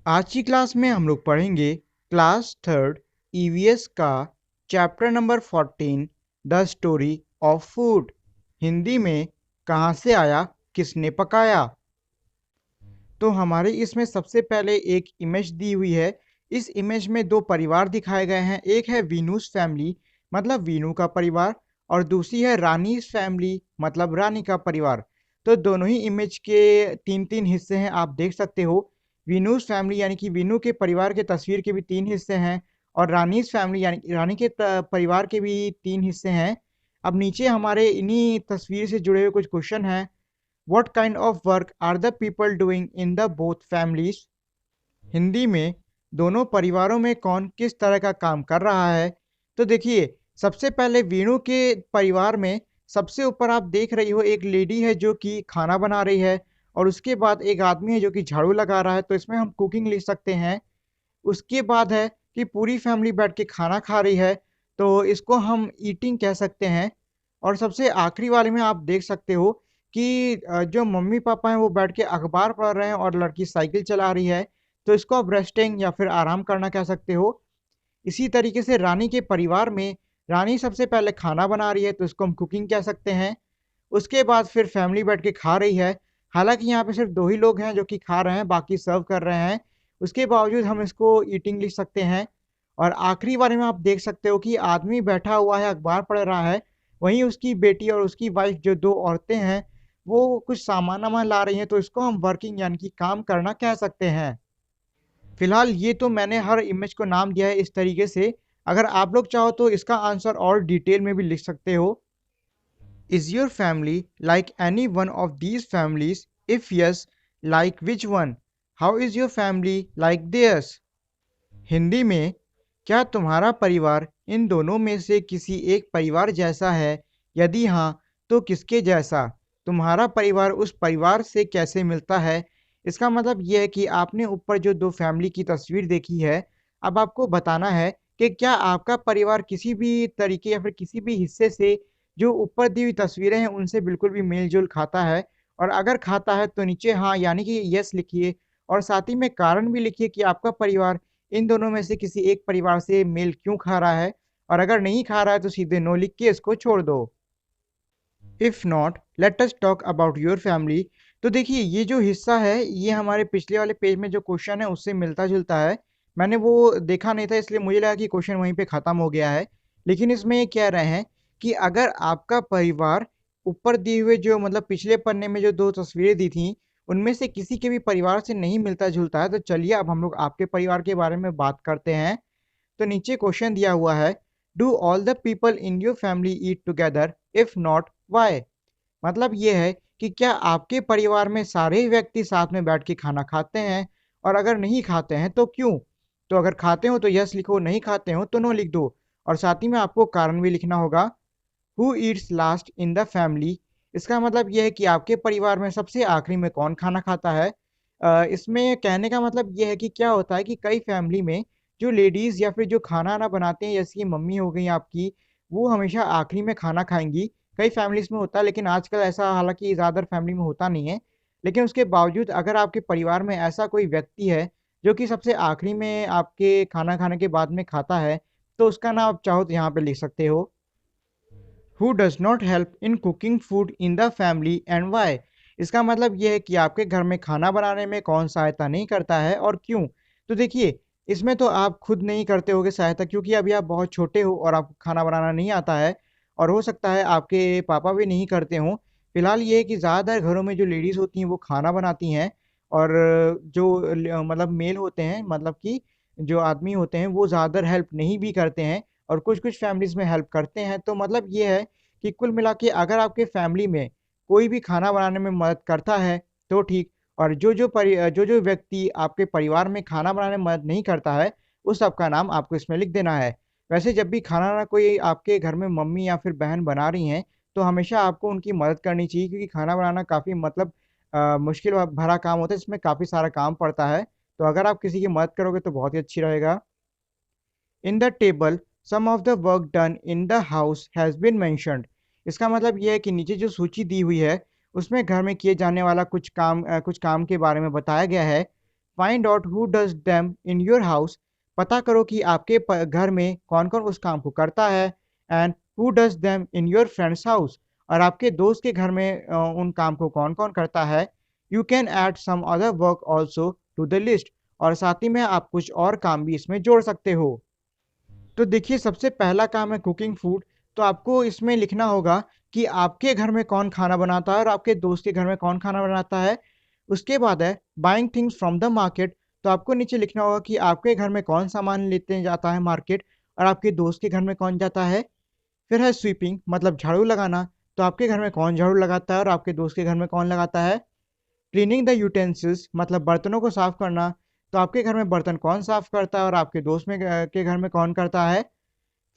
आज की क्लास में हम लोग पढ़ेंगे क्लास थर्ड ईवीएस का chapter number 14 the story of food. Hindi में कहाँ से आया, किसने पकाया। तो हमारे इसमें सबसे पहले एक इमेज दी हुई है। इस इमेज में दो परिवार दिखाए गए हैं। एक है वीनूस फैमिली मतलब वीनू का परिवार, और दूसरी है रानीस फैमिली मतलब रानी का परिवार। तो दोनों ही इमेज के तीन तीन हिस्से हैं, आप देख सकते हो। वीनूस फैमिली यानी कि वीनू के परिवार के तस्वीर के भी तीन हिस्से हैं, और रानीस फैमिली यानी कि रानी के परिवार के भी तीन हिस्से हैं। अब नीचे हमारे इन्हीं तस्वीर से जुड़े हुए कुछ क्वेश्चन हैं। What kind of work are the people doing in the both families? Hindi में दोनों परिवारों में कौन किस तरह का काम कर रहा है। तो देखिए, सबसे पहले वीणु के परिवार में सबसे ऊपर आप देख रही हो एक लेडी है जो कि खाना बना रही है, और उसके बाद एक आदमी है जो कि झाड़ू लगा रहा है। तो इसमें हम कुकिंग लिख सकते हैं। उसके बाद है कि पूरी फैमिली बैठ के खाना खा रही है, तो इसको हम ईटिंग कह सकते हैं। और सबसे आखिरी वाले में आप देख सकते हो कि जो मम्मी पापा हैं वो बैठ के अखबार पढ़ रहे हैं और लड़की साइकिल चला रही है। तो इसको आप रेस्टिंग या फिर आराम करना कह सकते हो। इसी तरीके से रानी के परिवार में रानी सबसे पहले खाना बना रही है, तो इसको हम कुकिंग कह सकते हैं। उसके बाद फिर फैमिली बैठ के खा रही है। हालांकि यहाँ पे सिर्फ दो ही लोग हैं जो कि खा रहे हैं, बाकी सर्व कर रहे हैं। उसके बावजूद हम इसको ईटिंग लिख सकते हैं। और आखिरी बारे में आप देख सकते हो कि आदमी बैठा हुआ है, अखबार पढ़ रहा है। वहीं उसकी बेटी और उसकी वाइफ जो दो औरतें हैं वो कुछ सामान वामान ला रही हैं, तो इसको हम वर्किंग यानी कि काम करना कह सकते हैं। फिलहाल ये तो मैंने हर इमेज को नाम दिया है इस तरीके से। अगर आप लोग चाहो तो इसका आंसर और डिटेल में भी लिख सकते हो। Is your family like any one of these families? If yes, like which one? How is your family like theirs? Hindi में क्या तुम्हारा परिवार इन दोनों में से किसी एक परिवार जैसा है? यदि हाँ, तो किसके जैसा? तुम्हारा परिवार उस परिवार से कैसे मिलता है? इसका मतलब यह है कि आपने ऊपर जो दो फैमिली की तस्वीर देखी है, अब आपको बताना है कि क्या आपका परिवार किसी भी तरीके या फिर किसी भी हिस्से से जो ऊपर दी हुई तस्वीरें हैं उनसे बिल्कुल भी मेल जोल खाता है। और अगर खाता है तो नीचे हाँ यानी कि यस लिखिए, और साथ ही में कारण भी लिखिए कि आपका परिवार इन दोनों में से किसी एक परिवार से मेल क्यों खा रहा है। और अगर नहीं खा रहा है तो सीधे नो लिख के इसको छोड़ दो। If not, let us talk about your family. तो देखिए, ये जो हिस्सा है ये हमारे पिछले वाले पेज में जो क्वेश्चन है उससे मिलता जुलता है। मैंने वो देखा नहीं था, इसलिए मुझे लगा कि क्वेश्चन वहीं पे खत्म हो गया है। लेकिन इसमें ये कह रहे हैं कि अगर आपका परिवार ऊपर दिए हुए जो मतलब पिछले पन्ने में जो दो तस्वीरें दी थी उनमें से किसी के भी परिवार से नहीं मिलता जुलता है, तो चलिए अब हम लोग आपके परिवार के बारे में बात करते हैं। तो नीचे क्वेश्चन दिया हुआ है, do all the people in your family eat together? If not, why? मतलब ये है कि क्या आपके परिवार में सारे व्यक्ति साथ में बैठ के खाना खाते हैं, और अगर नहीं खाते हैं तो क्यों? तो अगर खाते हो तो यस लिखो, नहीं खाते हो तो नो लिख दो। और साथ ही में आपको कारण भी लिखना होगा। Who Yeats last in the family? इसका मतलब यह है कि आपके परिवार में सबसे आखिरी में कौन खाना खाता है। इसमें कहने का मतलब यह है कि क्या होता है कि कई फैमिली में जो लेडीज या फिर जो खाना ना बनाते हैं, जैसे कि मम्मी हो गई आपकी, वो हमेशा आखिरी में खाना खाएंगी। कई फैमिलीज में होता है, लेकिन आजकल ऐसा हालांकि ज़्यादातर फैमिली में होता नहीं है। लेकिन उसके बावजूद अगर आपके परिवार में ऐसा कोई व्यक्ति है जो कि सबसे आखिरी में आपके खाना खाने के बाद में खाता है, तो उसका नाम आप चाहो तो यहाँ पे लिख सकते हो। Who does not help in cooking food in the family and why? इसका मतलब यह है कि आपके घर में खाना बनाने में कौन सहायता नहीं करता है और क्यों। तो देखिए, इसमें तो आप खुद नहीं करते होगे सहायता, क्योंकि अभी आप बहुत छोटे हो और आपको खाना बनाना नहीं आता है। और हो सकता है आपके पापा भी नहीं करते हों। फिलहाल ये है कि ज़्यादातर घरों में जो लेडीज़ होती हैं वो खाना बनाती हैं, और जो मतलब मेल होते हैं, मतलब कि जो आदमी होते हैं वो ज़्यादातर हेल्प नहीं भी करते हैं, और कुछ कुछ फैमिलीज़ में हेल्प करते हैं। तो मतलब ये है कि कुल मिला के अगर आपके फैमिली में कोई भी खाना बनाने में मदद करता है तो ठीक, और जो व्यक्ति आपके परिवार में खाना बनाने में मदद नहीं करता है उस सबका नाम आपको इसमें लिख देना है। वैसे जब भी खाना ना कोई आपके घर में मम्मी या फिर बहन बना रही हैं, तो हमेशा आपको उनकी मदद करनी चाहिए, क्योंकि खाना बनाना काफ़ी मतलब मुश्किल भरा काम होता है, इसमें काफ़ी सारा काम पड़ता है। तो अगर आप किसी की मदद करोगे तो बहुत ही अच्छी रहेगा। In the table some of the work done in the house has been mentioned. इसका मतलब यह है कि नीचे जो सूची दी हुई है उसमें घर में किए जाने वाला कुछ काम के बारे में बताया गया है। Find out who does them in your house, पता करो कि आपके घर में कौन कौन उस काम को करता है। And who does them in your friends house, और आपके दोस्त के घर में उन काम को कौन कौन करता है। You can add some other work also to the list, और साथ ही में आप कुछ और काम भी इसमें जोड़ सकते हो। तो देखिए, सबसे पहला काम है कुकिंग फूड। तो आपको इसमें लिखना होगा कि आपके घर में कौन खाना बनाता है और आपके दोस्त के घर में कौन खाना बनाता है। उसके बाद है buying things from the market. तो आपको नीचे लिखना होगा कि आपके घर में कौन सामान लेते जाता है मार्केट, और आपके दोस्त के घर में कौन जाता है। फिर है स्वीपिंग, मतलब झाड़ू लगाना। तो आपके घर में कौन झाड़ू लगाता है और आपके दोस्त के घर में कौन लगाता है। क्लीनिंग द यूटेंसिल्स, मतलब बर्तनों को साफ करना। तो आपके घर में बर्तन कौन साफ करता है और आपके दोस्त में के घर में कौन करता है।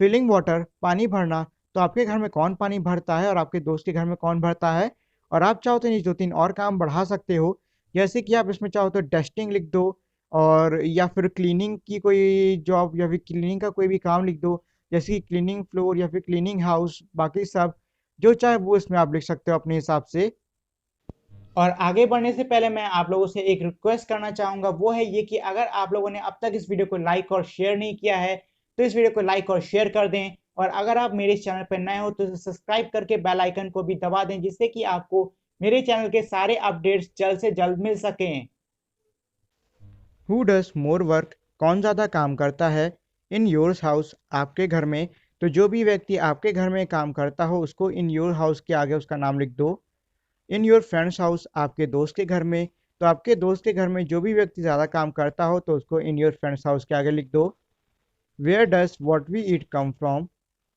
फिलिंग वाटर, पानी भरना। तो आपके घर में कौन पानी भरता है और आपके दोस्त के घर में कौन भरता है। और आप चाहो तो ये 2-3 और काम बढ़ा सकते हो, जैसे कि आप इसमें चाहो तो डस्टिंग लिख दो, और या फिर क्लीनिंग की कोई जॉब या फिर क्लीनिंग का कोई भी काम लिख दो, जैसे कि क्लीनिंग फ्लोर या फिर क्लीनिंग हाउस। बाकी सब जो चाहे वो इसमें आप लिख सकते हो अपने हिसाब से। और आगे बढ़ने से पहले मैं आप लोगों से एक रिक्वेस्ट करना चाहूंगा, वो है ये कि अगर आप लोगों ने अब तक इस वीडियो को लाइक और शेयर नहीं किया है तो इस वीडियो को लाइक और शेयर कर दें। और अगर आप मेरे इस चैनल पर नए हो तो इसे सब्सक्राइब करके बेल आइकन को भी दबा दें, जिससे कि आपको मेरे चैनल के सारे अपडेट्स जल्द से जल्द मिल सकें। हु डज मोर वर्क, कौन ज़्यादा काम करता है। इन योर्स हाउस, आपके घर में। तो जो भी व्यक्ति आपके घर में काम करता हो उसको इन योर हाउस के आगे उसका नाम लिख दो। इन योर फ्रेंड्स हाउस, आपके दोस्त के घर में। तो आपके दोस्त के घर में जो भी व्यक्ति ज़्यादा काम करता हो तो उसको इन योर फ्रेंड्स हाउस के आगे लिख दो। Where does what we eat come from,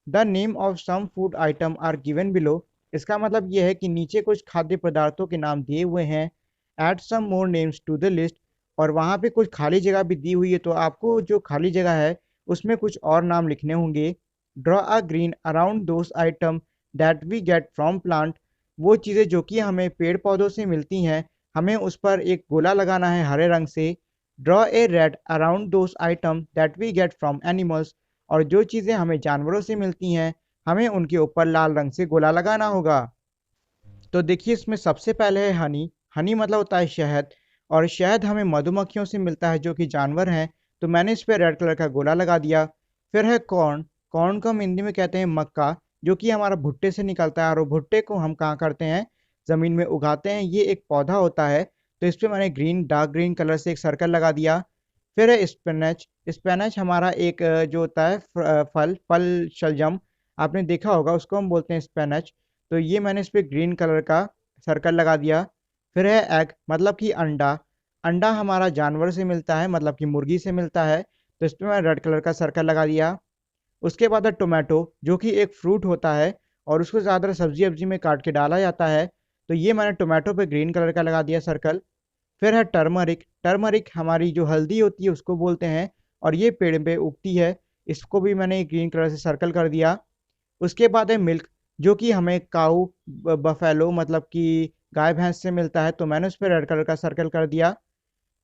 the name of some food item are given below. इसका मतलब यह है कि नीचे कुछ खाद्य पदार्थों के नाम दिए हुए हैं। Add some more names to the list, और वहाँ पे कुछ खाली जगह भी दी हुई है, तो आपको जो खाली जगह है उसमें कुछ और नाम लिखने होंगे। Draw a green around those item that we get from plant, वो चीज़ें जो कि हमें पेड़ पौधों से मिलती हैं, हमें उस पर एक गोला लगाना है हरे रंग से। Draw a red around those item that we get from animals, और जो चीज़ें हमें जानवरों से मिलती हैं हमें उनके ऊपर लाल रंग से गोला लगाना होगा। तो देखिए, इसमें सबसे पहले है हनी। हनी मतलब होता है शहद, और शहद हमें मधुमक्खियों से मिलता है जो कि जानवर हैं। तो मैंने इस पर रेड कलर का गोला लगा दिया। फिर है कॉर्न। कॉर्न को हम हिंदी में कहते हैं मक्का, जो कि हमारा भुट्टे से निकलता है, और वो भुट्टे को हम कहाँ करते हैं, ज़मीन में उगाते हैं। ये एक पौधा होता है। तो इस पर मैंने डार्क ग्रीन कलर से एक सर्कल लगा दिया। फिर है स्पिनच। स्पिनच हमारा एक जो होता है फल फल शलजम, आपने देखा होगा, उसको हम बोलते हैं स्पिनच। तो ये मैंने इस पे ग्रीन कलर का सर्कल लगा दिया। फिर है एग, मतलब कि अंडा। अंडा हमारा जानवर से मिलता है, मतलब कि मुर्गी से मिलता है। तो इस पे मैं रेड कलर का सर्कल लगा दिया। उसके बाद है टोमेटो, जो कि एक फ्रूट होता है और उसको ज़्यादातर सब्जी अब्जी में काट के डाला जाता है। तो ये मैंने टोमेटो पे ग्रीन कलर का लगा दिया सर्कल। फिर है टर्मरिक। टर्मरिक हमारी जो हल्दी होती है उसको बोलते हैं, और ये पेड़ पे उगती है। इसको भी मैंने ग्रीन कलर से सर्कल कर दिया। उसके बाद है मिल्क, जो कि हमें काऊ बफेलो, मतलब कि गाय भैंस से मिलता है। तो मैंने उस पर रेड कलर का सर्कल कर दिया।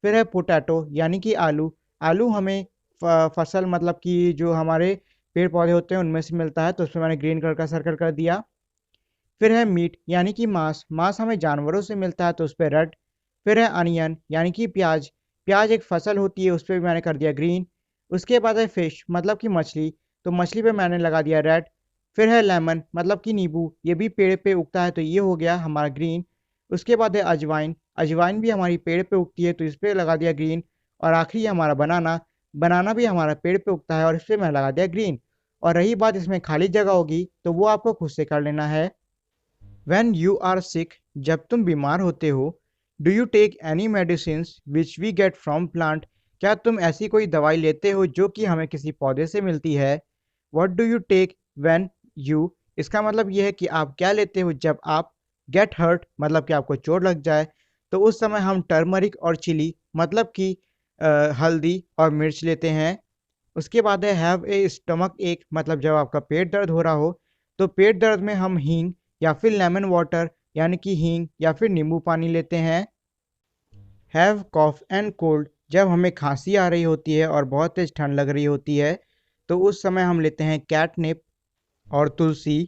फिर है पोटैटो, यानी कि आलू। आलू हमें फसल, मतलब कि जो हमारे पेड़ पौधे होते हैं उनमें से मिलता है। तो उस पर मैंने ग्रीन कलर का सर्कल कर दिया। फिर है मीट, यानी कि मांस। मांस हमें जानवरों से मिलता है, तो उस पर रेड। फिर है अनियन, यानी कि प्याज। प्याज एक फसल होती है, उस पर भी मैंने कर दिया ग्रीन। उसके बाद है फिश, मतलब कि मछली। तो मछली पे मैंने लगा दिया रेड। फिर है लेमन, मतलब कि नींबू। ये भी पेड़ पे उगता है, तो ये हो गया हमारा ग्रीन। उसके बाद है अजवाइन। अजवाइन भी हमारी पेड़ पे उगती है, तो इस पे लगा दिया ग्रीन। और आखिरी है हमारा बनाना। बनाना भी हमारा पेड़ पे उगता है, और इस पे मैं लगा दिया ग्रीन। और रही बात इसमें खाली जगह होगी, तो वो आपको खुद से कर लेना है। When you are sick, जब तुम बीमार होते हो, do you take any medicines which we get from plant, क्या तुम ऐसी कोई दवाई लेते हो जो कि हमें किसी पौधे से मिलती है। What do you take when you, इसका मतलब यह है कि आप क्या लेते हो जब आप get hurt, मतलब कि आपको चोट लग जाए। तो उस समय हम टर्मरिक और चिली, मतलब कि हल्दी और मिर्च लेते हैं। उसके बाद है हैव ए स्टमक एक, मतलब जब आपका पेट दर्द हो रहा हो। तो पेट दर्द में हम हींग या फिर लेमन वाटर, यानी कि हींग या फिर नींबू पानी लेते हैं। हैव कॉफ एंड कोल्ड, जब हमें खांसी आ रही होती है और बहुत तेज ठंड लग रही होती है, तो उस समय हम लेते हैं कैटनिप और तुलसी।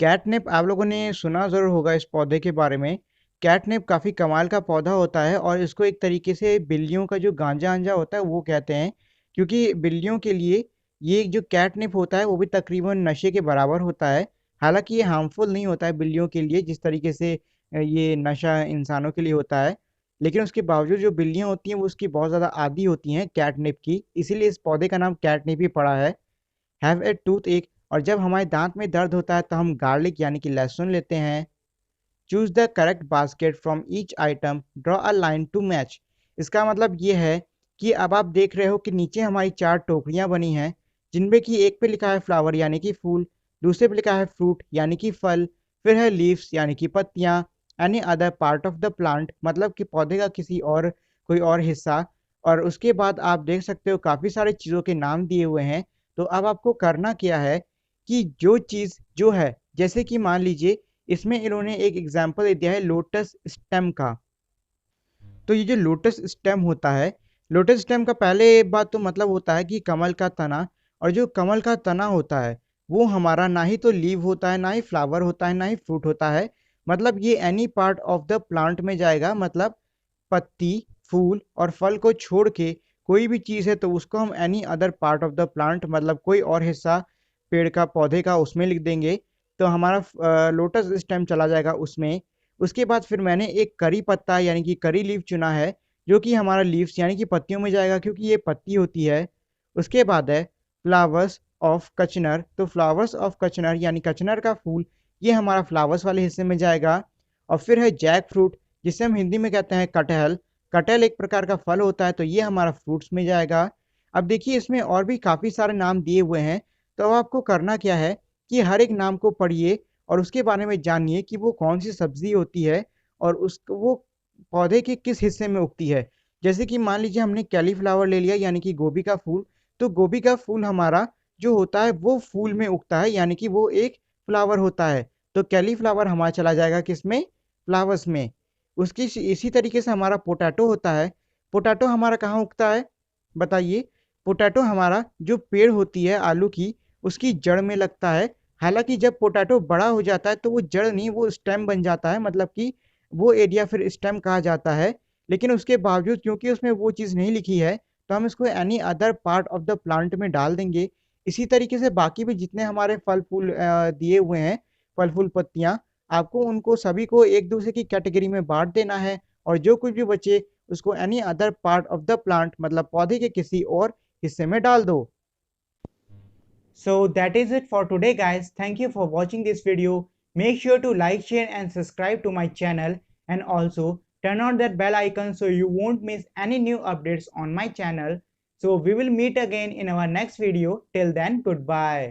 कैटनिप आप लोगों ने सुना ज़रूर होगा इस पौधे के बारे में। कैटनिप काफ़ी कमाल का पौधा होता है और इसको एक तरीके से बिल्लियों का जो गांजा अंजा होता है वो कहते हैं, क्योंकि बिल्लियों के लिए ये जो कैटनिप होता है वो भी तकरीबन नशे के बराबर होता है। हालांकि ये हार्मफुल नहीं होता है बिल्लियों के लिए जिस तरीके से ये नशा इंसानों के लिए होता है, लेकिन उसके बावजूद जो बिल्लियाँ होती हैं वो उसकी बहुत ज़्यादा आदी होती हैं कैटनिप की, इसीलिए इस पौधे का नाम कैटनिप ही पड़ा है। हैव ए टूथ एक, और जब हमारे दांत में दर्द होता है तो हम गार्लिक यानी कि लहसुन लेते हैं। Choose the correct basket from each item, draw a line to match. इसका मतलब ये है कि अब आप देख रहे हो कि नीचे हमारी 4 टोकरियां बनी हैं, जिनमें कि एक पे लिखा है फ्लावर यानी कि फूल, दूसरे पे लिखा है फ्रूट यानी कि फल, फिर है लीव्स यानी कि पत्तियां, any other part of the plant मतलब कि पौधे का किसी और कोई और हिस्सा। और उसके बाद आप देख सकते हो काफ़ी सारे चीज़ों के नाम दिए हुए हैं। तो अब आपको करना क्या है कि जो चीज़ जो है, जैसे कि मान लीजिए इसमें इन्होंने एक एग्जाम्पल दिया है लोटस स्टेम का। तो ये जो लोटस स्टेम होता है, लोटस स्टेम का पहले बात तो मतलब होता है कि कमल का तना। और जो कमल का तना होता है वो हमारा ना ही तो लीव होता है, ना ही फ्लावर होता है, ना ही फ्रूट होता है। मतलब ये any part of the plant में जाएगा, मतलब पत्ती, फूल और फल को छोड़ के कोई भी चीज़ है तो उसको हम any other part of the plant मतलब कोई और हिस्सा पेड़ का पौधे का उसमें लिख देंगे, तो हमारा लोटस स्टेम चला जाएगा उसमें। उसके बाद फिर मैंने एक करी पत्ता यानी कि करी लीफ चुना है, जो कि हमारा लीव्स यानी कि पत्तियों में जाएगा क्योंकि ये पत्ती होती है। उसके बाद है फ्लावर्स ऑफ कचनर, तो फ्लावर्स ऑफ कचनर यानी कचनर का फूल, ये हमारा फ्लावर्स वाले हिस्से में जाएगा। और फिर है जैक फ्रूट, जिसे हम हिंदी में कहते हैं कटहल। कटहल एक प्रकार का फल होता है तो ये हमारा फ्रूट्स में जाएगा। अब देखिए इसमें और भी काफ़ी सारे नाम दिए हुए हैं, तो अब आपको करना क्या है कि हर एक नाम को पढ़िए और उसके बारे में जानिए कि वो कौन सी सब्जी होती है और उस वो पौधे के किस हिस्से में उगती है। जैसे कि मान लीजिए हमने कैलीफ्लावर ले लिया यानी कि गोभी का फूल, तो गोभी का फूल हमारा जो होता है वो फूल में उगता है यानी कि वो एक फ्लावर होता है। तो कैलीफ्लावर हमारा चला जाएगा किस में, फ्लावर्स में। उसकी इसी तरीके से हमारा पोटैटो होता है। पोटैटो हमारा कहाँ उगता है बताइए। पोटैटो हमारा जो पेड़ होती है आलू की, उसकी जड़ में लगता है। हालांकि जब पोटैटो बड़ा हो जाता है तो वो जड़ नहीं वो स्टेम बन जाता है, मतलब कि वो एरिया फिर स्टेम कहा जाता है। लेकिन उसके बावजूद क्योंकि उसमें वो चीज़ नहीं लिखी है तो हम इसको any other part of the plant में डाल देंगे। इसी तरीके से बाकी भी जितने हमारे फल फूल दिए हुए हैं, फल फूल पत्तियाँ, आपको उनको सभी को एक दूसरे की कैटेगरी में बांट देना है। और जो कुछ भी बचे उसको any other part of the plant मतलब पौधे के किसी और हिस्से में डाल दो। So that is it for today guys. Thank you for watching this video. Make sure to like, share and subscribe to my channel, and also turn on that bell icon so you won't miss any new updates on my channel. So we will meet again in our next video. Till then, goodbye.